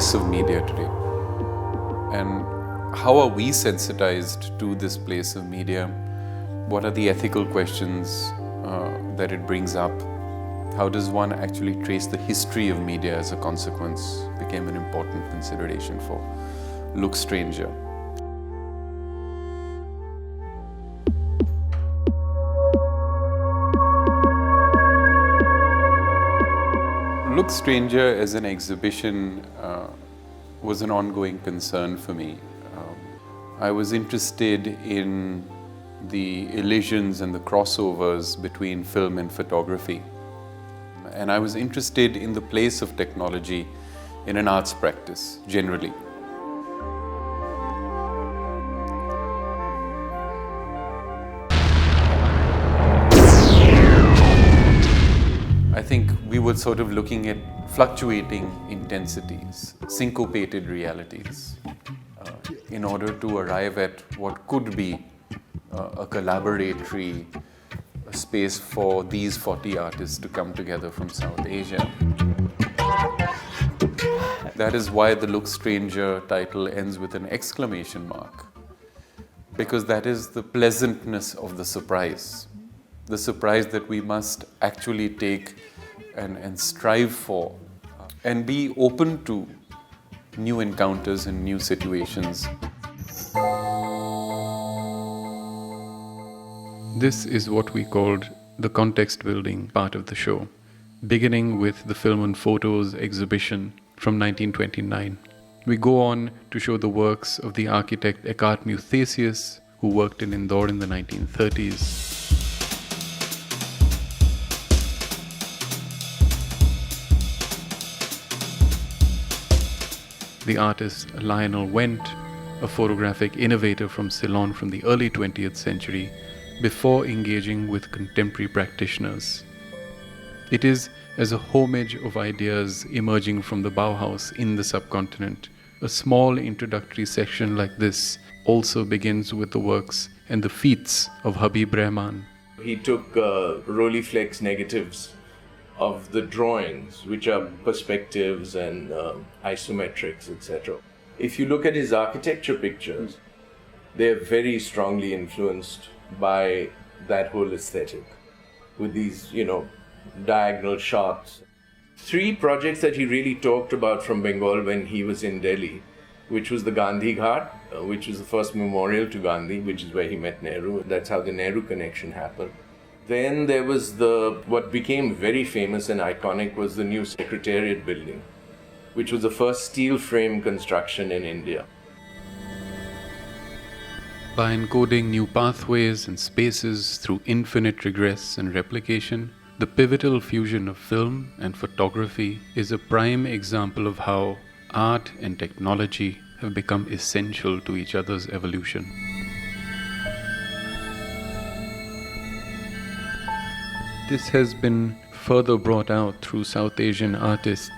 place of media today? And how are we sensitized to this place of media? What are the ethical questions that it brings up? How does one actually trace the history of media as a consequence? Became an important consideration for Look Stranger. Look Stranger as an exhibition was an ongoing concern for me. I was interested in the elisions and the crossovers between film and photography. And I was interested in the place of technology in an arts practice, generally. I think we were sort of looking at fluctuating intensities, syncopated realities, in order to arrive at what could be a collaboratory space for these 40 artists to come together from South Asia. That is why the Look Stranger title ends with an exclamation mark, because that is the pleasantness of the surprise that we must actually take and strive for, and be open to new encounters and new situations. This is what we called the context building part of the show, beginning with the Film and Photos exhibition from 1929. We go on to show the works of the architect Eckhart Muthesius, who worked in Indore in the 1930s. The artist Lionel Wendt, a photographic innovator from Ceylon from the early 20th century, before engaging with contemporary practitioners. It is as a homage of ideas emerging from the Bauhaus in the subcontinent. A small introductory section like this also begins with the works and the feats of Habib Rahman. He took Rolleiflex negatives of the drawings, which are perspectives and isometrics, etc. If you look at his architecture pictures, they're very strongly influenced by that whole aesthetic, with these, diagonal shots. 3 projects that he really talked about from Bengal when he was in Delhi, which was the Gandhi Ghat, which was the first memorial to Gandhi, which is where he met Nehru. That's how the Nehru connection happened. Then there was what became very famous and iconic was the new Secretariat building, which was the first steel frame construction in India. By encoding new pathways and spaces through infinite regress and replication, the pivotal fusion of film and photography is a prime example of how art and technology have become essential to each other's evolution. This has been further brought out through South Asian artists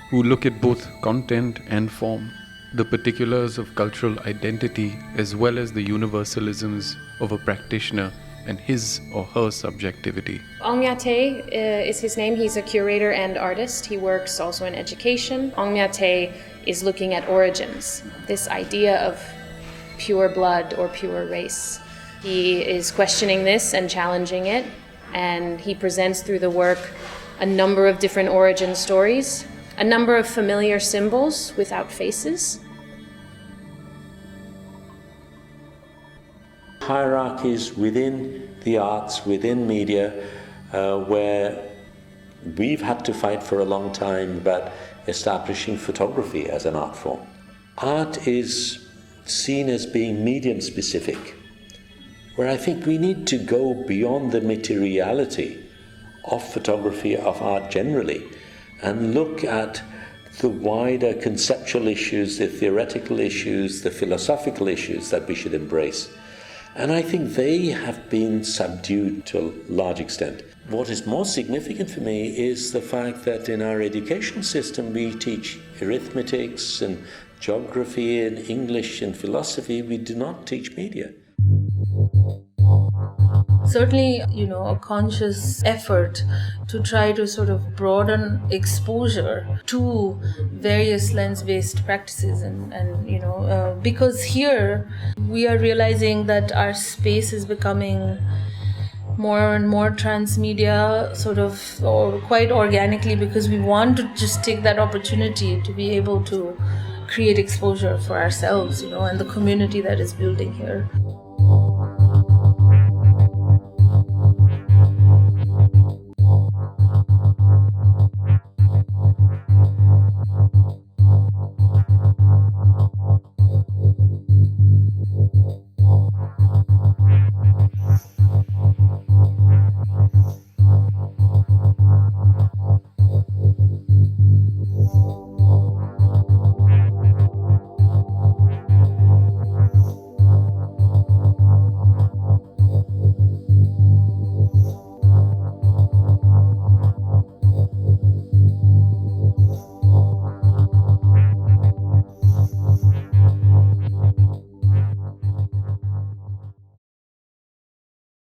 who look at both content and form, the particulars of cultural identity as well as the universalisms of a practitioner and his or her subjectivity. Ong Mya Tae is his name. He's a curator and artist. He works also in education. Ong Mya Tae is looking at origins, this idea of pure blood or pure race. He is questioning this and challenging it, and he presents through the work a number of different origin stories, a number of familiar symbols without faces. Hierarchies within the arts, within media, where we've had to fight for a long time about establishing photography as an art form. Art is seen as being medium specific, where I think we need to go beyond the materiality of photography, of art generally, and look at the wider conceptual issues, the theoretical issues, the philosophical issues that we should embrace. And I think they have been subdued to a large extent. What is more significant for me is the fact that in our education system we teach arithmetics and geography and English and philosophy. We do not teach media. Certainly, a conscious effort to try to sort of broaden exposure to various lens-based practices and because here we are realizing that our space is becoming more and more transmedia, sort of, or quite organically, because we want to just take that opportunity to be able to create exposure for ourselves, and the community that is building here.